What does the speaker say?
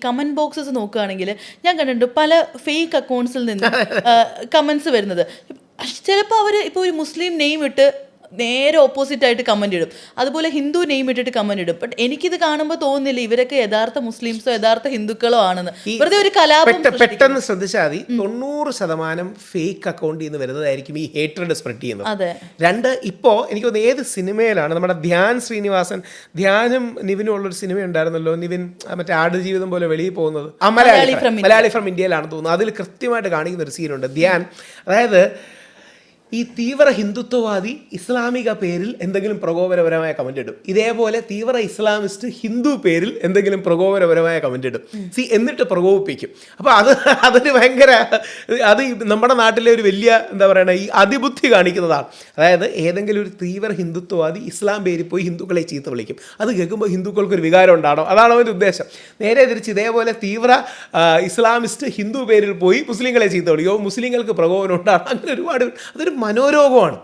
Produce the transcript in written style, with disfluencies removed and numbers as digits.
Comment boxes നോക്കുകയാണെങ്കിൽ ഞാൻ കണ്ടിട്ടുണ്ട് പല ഫേക്ക് അക്കൗണ്ട്സിൽ നിന്ന് കമന്റ്സ് വരുന്നത്. ചിലപ്പോൾ അവർ ഇപ്പോൾ ഒരു മുസ്ലിം നെയിം ഇട്ട് നേരെ ഓപ്പോസിറ്റ് ആയിട്ട് കമന്റ് ഇടും, അതുപോലെ ഹിന്ദു നെയിം ഇട്ടിട്ട് കമന്റ് ഇടും. ബട്ട് എനിക്കിത് കാണുമ്പോൾ തോന്നുന്നില്ല ഇവരൊക്കെ യഥാർത്ഥ മുസ്ലിംസോ യഥാർത്ഥ ഹിന്ദുക്കളോ ആണെന്ന്. വെറുതെ ഒരു കലാപം പെട്ടെന്ന് ശ്രദ്ധിച്ചാൽ മതി, 90% ഫേക്ക് അക്കൗണ്ടിൽ നിന്ന് വരുന്നതായിരിക്കും ഈ ഹേറ്റഡ് സ്പ്രെഡ് ചെയ്യുന്നത്. അതെ. രണ്ട്, ഇപ്പോൾ എനിക്ക് തോന്നുന്നു ഏത് സിനിമയിലാണ് നമ്മുടെ ധ്യാനും നിവിനും ഉള്ളൊരു സിനിമ ഉണ്ടായിരുന്നല്ലോ, നിവിൻ മറ്റേ ആടുജീവിതം പോലെ വെളിയിൽ പോകുന്നത്, മലയാളി ഫ്രം ഇന്ത്യയിലാണെന്ന് തോന്നുന്നു. അതിൽ കൃത്യമായിട്ട് കാണിക്കുന്ന ഒരു സീനുണ്ട്. ധ്യാൻ, അതായത് ഈ തീവ്ര ഹിന്ദുത്വവാദി ഇസ്ലാമിക പേരിൽ എന്തെങ്കിലും പ്രകോപനപരമായ കമന്റ് ഇടും, ഇതേപോലെ തീവ്ര ഇസ്ലാമിസ്റ്റ് ഹിന്ദു പേരിൽ എന്തെങ്കിലും പ്രകോപനപരമായ കമന്റ് ഇടും. എന്നിട്ട് പ്രകോപിപ്പിക്കും. അപ്പോൾ അതൊരു ഭയങ്കര, അത് നമ്മുടെ നാട്ടിലെ ഒരു വലിയ എന്താ പറയുക, ഈ അതിബുദ്ധി കാണിക്കുന്നതാണ്. അതായത് ഏതെങ്കിലും ഒരു തീവ്ര ഹിന്ദുത്വവാദി ഇസ്ലാം പേരിൽ പോയി ഹിന്ദുക്കളെ ചീത്ത വിളിക്കും. അത് കേൾക്കുമ്പോൾ ഹിന്ദുക്കൾക്കൊരു വികാരം ഉണ്ടാണോ, അതാണ് അവൻ്റെ ഉദ്ദേശം. നേരെ തിരിച്ച് ഇതേപോലെ തീവ്ര ഇസ്ലാമിസ്റ്റ് ഹിന്ദു പേരിൽ പോയി മുസ്ലിങ്ങളെ ചീത്ത വിളിക്കും, മുസ്ലിങ്ങൾക്ക് പ്രകോപനം ഉണ്ടാകും. അങ്ങനെ ഒരുപാട്, അതൊരു മനോരോഗമാണ്.